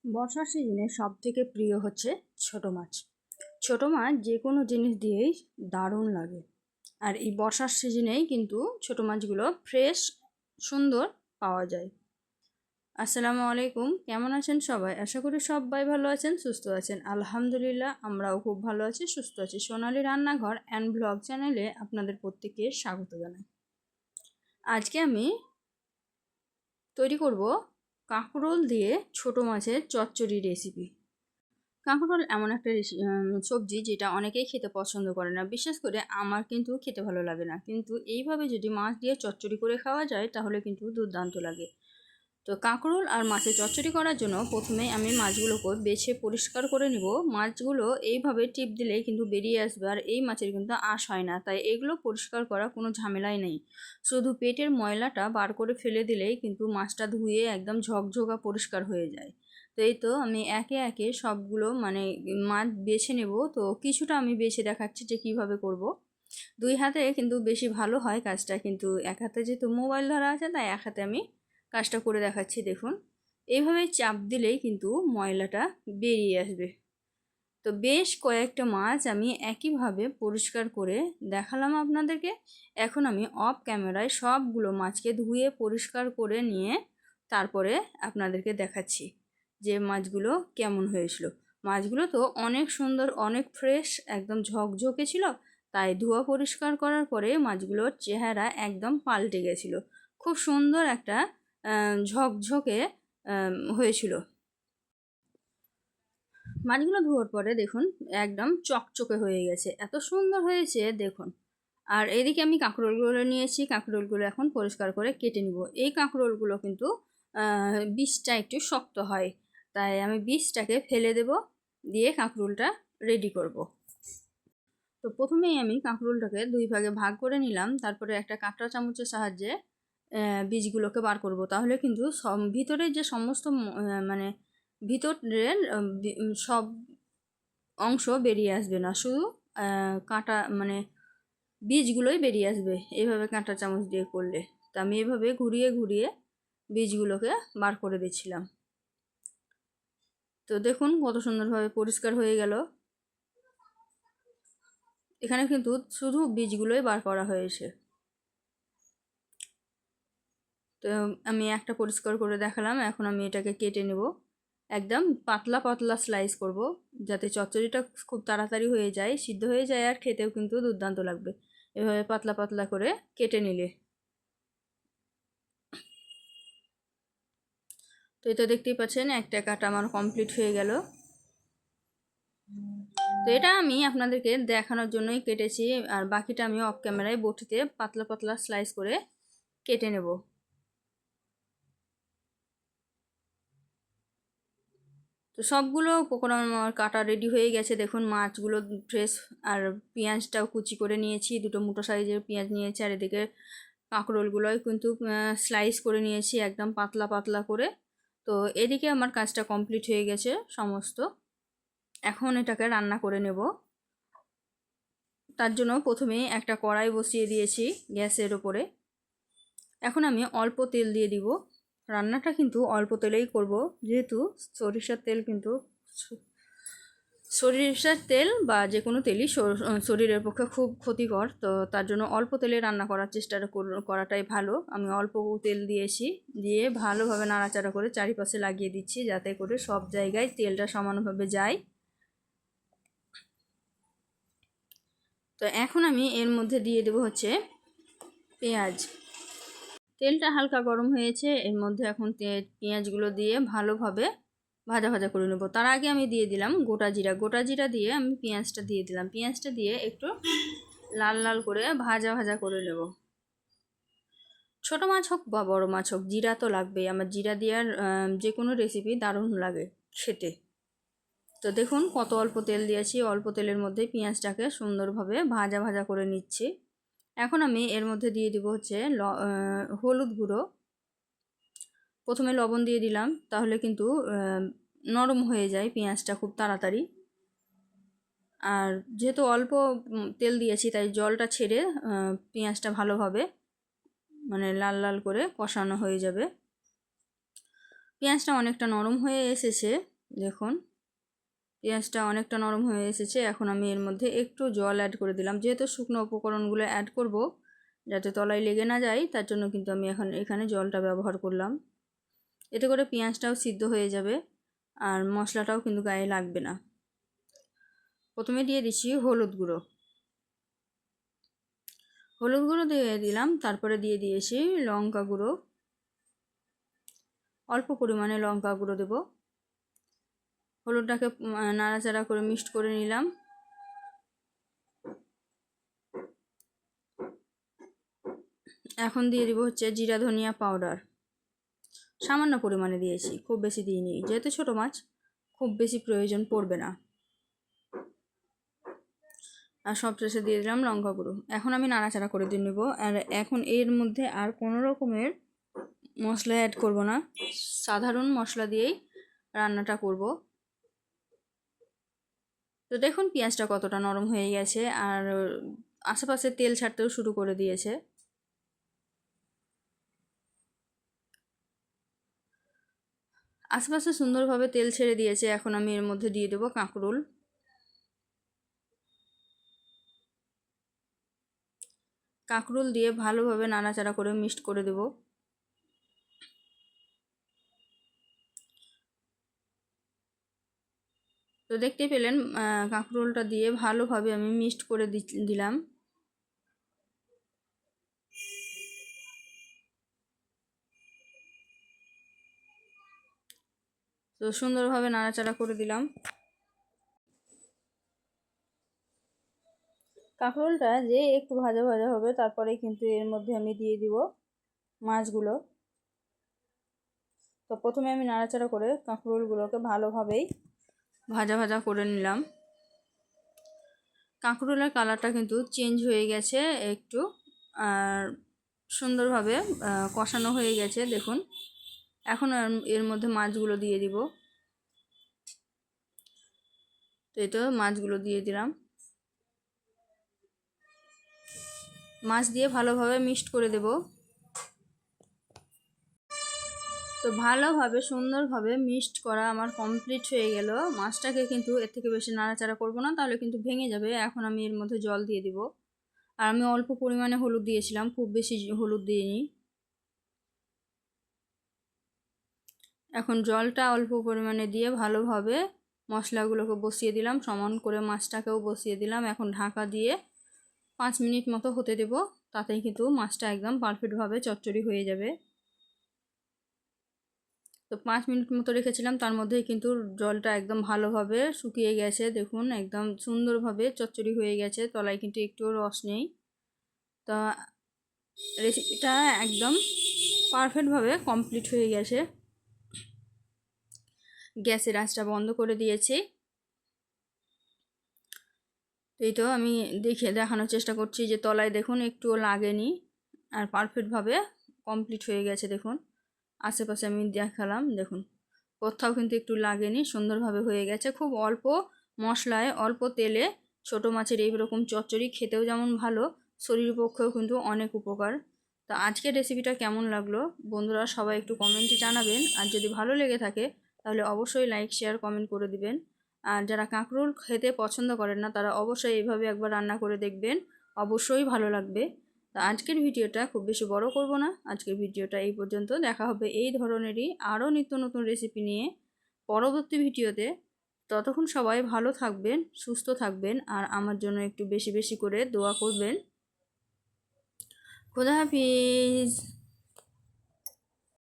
বর্ষার সিজনে সব থেকে প্রিয় হচ্ছে ছোট মাছ। ছোট মাছ যে কোনো জিনিস দিয়েই দারুণ লাগে। আর এই বর্ষার সিজনেই কিন্তু ছোট মাছগুলো ফ্রেশ সুন্দর পাওয়া যায়। আসসালামু আলাইকুম, কেমন আছেন সবাই? আশা করি সবাই ভালো আছেন, সুস্থ আছেন। আলহামদুলিল্লাহ, আমরাও খুব ভালো আছি, সুস্থ আছি। সোনালী রান্নাঘর অ্যান্ড ব্লগ চ্যানেলে আপনাদের প্রত্যেককে স্বাগত জানাই। আজকে আমি তৈরি করব কাঁকরোল দিয়ে ছোট মাছের চচ্চড়ি রেসিপি। কাঁকরোল এমন একটা সবজি যেটা অনেকেই খেতে পছন্দ করে না, বিশেষ করে আমার কিন্তু খেতে ভালো লাগে না, কিন্তু এইভাবে যদি মাছ দিয়ে চচ্চড়ি করে খাওয়া যায় তাহলে কিন্তু দুর্দান্ত লাগে। তো কাঁকরোল আর মাছের চচ্চড়ি করার জন্য প্রথমে আমি মাছগুলোকে বেছে পরিষ্কার করে নিব। মাছগুলো এইভাবে টিপ দিলেই কিন্তু বেরিয়ে আসবে, আর এই মাছের কিন্তু আঁশ হয় না, তাই এগুলো পরিষ্কার করা কোনো ঝামেলাই নেই। শুধু পেটের ময়লাটা বার করে ফেলে দিলেই কিন্তু মাছটা ধুয়ে একদম ঝকঝকা পরিষ্কার হয়ে যায়। তো এই তো আমি একে একে সবগুলো মাছ বেছে নেব। তো কিছুটা আমি বেছে দেখাচ্ছি যে কিভাবে করব। দুই হাতে কিন্তু বেশি ভালো হয় কাজটা, কিন্তু এক হাতে যেহেতু মোবাইল ধরা আছে তাই এক হাতে আমি কাজটা করে দেখাচ্ছি। দেখুন, এইভাবে চাপ দিলেই কিন্তু ময়লাটা বেরিয়ে আসবে। তো বেশ কয়েকটা মাছ আমি একইভাবে পরিষ্কার করে দেখালাম আপনাদেরকে। এখন আমি অফ ক্যামেরায় সবগুলো মাছকে ধুয়ে পরিষ্কার করে নিয়ে তারপরে আপনাদেরকে দেখাচ্ছি যে মাছগুলো কেমন হয়েছিল। মাছগুলো তো অনেক সুন্দর, অনেক ফ্রেশ, একদম ঝকঝকে ছিল। তাই ধোয়া পরিষ্কার করার পরে মাছগুলোর চেহারা একদম পাল্টে গেছিলো। খুব সুন্দর একটা ঝকঝকে হয়েছিল। মাছগুলো ধোয়ার পরে দেখুন একদম চকচকে হয়ে গেছে, এত সুন্দর হয়েছে দেখুন। আর এদিকে আমি কাঁকরোলগুলো নিয়েছি, কাঁকরোলগুলো এখন পরিষ্কার করে কেটে নিব। এই কাঁকরোলগুলো কিন্তু বীজটা একটু শক্ত হয়, তাই আমি বীজটাকে ফেলে দেব, দিয়ে কাঁকরোলটা রেডি করব। তো প্রথমেই আমি কাঁকরোলটাকে দুই ভাগে ভাগ করে নিলাম, তারপরে একটা কাঁটা চামচের সাহায্যে বীজগুলোকে বার করব। তাহলে কিন্তু ভিতরে যে সমস্ত মানে ভিতরের সব অংশ বেরিয়ে আসবে না, শুধু কাঁটা বীজগুলোই বেরিয়ে আসবে এইভাবে কাঁটা চামচ দিয়ে করলে। তো আমি এভাবে ঘুরিয়ে ঘুরিয়ে বীজগুলোকে বার করে দিচ্ছিলাম। তো দেখুন কত সুন্দরভাবে পরিষ্কার হয়ে গেল। এখানে কিন্তু শুধু বীজগুলোই বার করা হয়েছে। তো আমি একটা পরিষ্কার করে দেখালাম, এখন আমি এটাকে কেটে নেব। একদম পাতলা পাতলা স্লাইস করব, যাতে চচ্চড়িটা খুব তাড়াতাড়ি হয়ে যায়, সিদ্ধ হয়ে যায়, আর খেতেও কিন্তু দুর্দান্ত লাগবে। এভাবে পাতলা পাতলা করে কেটে নিলে। তো এটা দেখতেই পাচ্ছেন একটা কাটা আমার কমপ্লিট হয়ে গেল। তো এটা আমি আপনাদেরকে দেখানোর জন্যই কেটেছি, আর বাকিটা আমি অফ ক্যামেরায় বটিতে পাতলা পাতলা স্লাইস করে কেটে নেব। তো সবগুলো উপকরণ আমার কাটা রেডি হয়ে গেছে। দেখুন মাছগুলো ফ্রেশ, আর পেঁয়াজটাও কুচি করে নিয়েছি, দুটো মোটো সাইজের পেঁয়াজ নিয়েছি, আর এদিকে কাঁকরোলগুলোই কিন্তু স্লাইস করে নিয়েছি একদম পাতলা পাতলা করে। তো এদিকে আমার কাজটা কমপ্লিট হয়ে গেছে সমস্ত। এখন এটাকে রান্না করে নেব। তার জন্য প্রথমে একটা কড়াই বসিয়ে দিয়েছি গ্যাসের ওপরে। এখন আমি অল্প তেল দিয়ে দিব। রান্নাটা কিন্তু অল্প তেলেই করব, যেহেতু সরিষার তেল কিন্তু সরিষার তেল বা যে কোনো তেলই শরীরের পক্ষে খুব ক্ষতিকর। তো তার জন্য অল্প তেলে রান্না করার চেষ্টাটা করাটাই ভালো। আমি অল্প তেল দিয়েছি, দিয়ে ভালোভাবে নাড়াচাড়া করে চারিপাশে লাগিয়ে দিচ্ছি, যাতে করে সব জায়গায় তেলটা সমানভাবে যায়। তো এখন আমি এর মধ্যে দিয়ে দেবো হচ্ছে পেঁয়াজ। তেলটা হালকা গরম হয়েছে, এর মধ্যে এখন পেঁয়াজগুলো দিয়ে ভালোভাবে ভাজা ভাজা করে নেব। তার আগে আমি দিয়ে দিলাম গোটা জিরা। গোটা জিরা দিয়ে আমি পেঁয়াজটা দিয়ে দিলাম। পেঁয়াজটা দিয়ে একটু লাল লাল করে ভাজা ভাজা করে নেব। ছোট মাছ হোক বা বড় মাছ হোক, জিরা তো লাগবেই। আমার জিরা দেওয়ার যে কোনো রেসিপি দারুণ লাগে খেতে। তো দেখুন কত অল্প তেল দিয়েছি, অল্প তেলের মধ্যে পেঁয়াজটাকে সুন্দরভাবে ভাজা ভাজা করে নিচ্ছি। এখন আমি এর মধ্যে দিয়ে দিব হচ্ছে হলুদ গুঁড়ো। প্রথমে লবণ দিয়ে দিলাম, তাহলে কিন্তু নরম হয়ে যায় পেঁয়াজটা খুব তাড়াতাড়ি। আর যেহেতু অল্প তেল দিয়েছি, তাই জলটা ছেড়ে পেঁয়াজটা ভালোভাবে লাল লাল করে কষানো হয়ে যাবে। পেঁয়াজটা অনেকটা নরম হয়ে এসেছে, দেখুন পেঁয়াজটা অনেকটা নরম হয়ে এসেছে। এখন আমি এর মধ্যে একটু জল অ্যাড করে দিলাম, যেহেতু শুকনো উপকরণগুলো অ্যাড করব যাতে তলায় লেগে না যায়, তার জন্য কিন্তু আমি এখানে জলটা ব্যবহার করলাম। এতে করে পেঁয়াজটাও সিদ্ধ হয়ে যাবে আর মশলাটাও কিন্তু গায়ে লাগবে না। প্রথমে দিয়ে দিচ্ছি হলুদ গুঁড়ো। হলুদ গুঁড়ো দিয়ে দিলাম, তারপরে দিয়ে দিয়েছি লঙ্কা গুঁড়ো, অল্প পরিমাণে লঙ্কা গুঁড়ো দেব। হলুদটাকে নাড়াচাড়া করে মিক্সড করে নিলাম। এখন দিয়ে দিব হচ্ছে জিরা ধনিয়া পাউডার, সামান্য পরিমাণে দিয়েছি, খুব বেশি দিইনি, যেহেতু ছোটো মাছ খুব বেশি প্রয়োজন পড়বে না। আর সব শেষে দিয়ে দিলাম লঙ্কা গুঁড়ো। এখন আমি নাড়াচাড়া করে দিয়ে নেব। আর এখন এর মধ্যে আর কোনো রকমের মশলা অ্যাড করব না, সাধারণ মশলা দিয়েই রান্নাটা করব। তো দেখুন পেঁয়াজটা কতটা নরম হয়ে গেছে আর আশেপাশে তেল ছাড়তেও শুরু করে দিয়েছে। আশেপাশে সুন্দরভাবে তেল ছেড়ে দিয়েছে। এখন আমি এর মধ্যে দিয়ে দেবো কাঁকরোল। কাঁকরোল দিয়ে ভালোভাবে নাড়াচাড়া করে মিক্সড করে দেব। তো দেখতে পেলেন কাঁকরোলটা দিয়ে ভালোভাবে আমি মিক্সড করে দিলাম। তো সুন্দরভাবে নাড়াচাড়া করে দিলাম। কাঁকরোলটা যে একটু ভাজা ভাজা হবে, তারপরে কিন্তু এর মধ্যে আমি দিয়ে দিব মাছগুলো। তো প্রথমে আমি নাড়াচাড়া করে কাঁকরোলগুলোকে ভালোভাবেই ভাজা ভাজা করে নিলাম। কাঁকরোলের কালারটা কিন্তু চেঞ্জ হয়ে গেছে একটু, আর সুন্দরভাবে কষানো হয়ে গেছে দেখুন। এখন এর মধ্যে মাছগুলো দিয়ে দিব। তো এই তো মাছগুলো দিয়ে দিলাম। মাছ দিয়ে ভালোভাবে মিক্সড করে দেব। তো ভালোভাবে সুন্দরভাবে মিক্সড করা আমার কমপ্লিট হয়ে গেল। মাছটাকে কিন্তু এর থেকে বেশি নাড়াচাড়া করব না, তাহলে কিন্তু ভেঙে যাবে। এখন আমি এর মধ্যে জল দিয়ে দিব। আর আমি অল্প পরিমাণে হলুদ দিয়েছিলাম, খুব বেশি হলুদ দিইনি। এখন জলটা অল্প পরিমাণে দিয়ে ভালোভাবে মশলাগুলোকে বসিয়ে দিলাম, সমান করে মাছটাকেও বসিয়ে দিলাম। এখন ঢাকা দিয়ে 5 মিনিট মতো হতে দেব, তাতেই কিন্তু মাছটা একদম পারফেক্টভাবে চচ্চড়ি হয়ে যাবে। তো 5 মিনিট মতো রেখেছিলাম, তার মধ্যেই কিন্তু জলটা একদম ভালোভাবে শুকিয়ে গেছে দেখুন, একদম সুন্দরভাবে চচ্চড়ি হয়ে গেছে, তলায় কিন্তু একটুও রস নেই। তা রেসিপিটা একদম পারফেক্টভাবে কমপ্লিট হয়ে গেছে। গ্যাসের আঁচটা বন্ধ করে দিয়েছি। এই তো আমি দেখানোর চেষ্টা করছি যে তলায় দেখুন একটুও লাগেনি আর পারফেক্টভাবে কমপ্লিট হয়ে গেছে দেখুন। আশেপাশে আমি দেখালাম দেখুন, কোথাও কিন্তু একটু লাগেনি, সুন্দরভাবে হয়ে গেছে। খুব অল্প মশলায় অল্প তেলে ছোটো মাছের এইরকম চচ্চড়ি খেতেও যেমন ভালো, শরীরের পক্ষেও কিন্তু অনেক উপকার। তা আজকের রেসিপিটা কেমন লাগলো বন্ধুরা সবাই একটু কমেন্টে জানাবেন। আর যদি ভালো লেগে থাকে তাহলে অবশ্যই লাইক শেয়ার কমেন্ট করে দিবেন। আর যারা কাঁকরোল খেতে পছন্দ করেন না তারা অবশ্যই এইভাবে একবার রান্না করে দেখবেন, অবশ্যই ভালো লাগবে। তো আজকের ভিডিওটা খুব বেশি বড় করব না, আজকের ভিডিওটা এই পর্যন্ত। দেখা হবে এই ধরনেরই আরও নিত্য নতুন রেসিপি নিয়ে পরবর্তী ভিডিওতে। ততক্ষণ সবাই ভালো থাকবেন, সুস্থ থাকবেন, আর আমার জন্য একটু বেশি বেশি করে দোয়া করবেন। খোদা হাফিজ।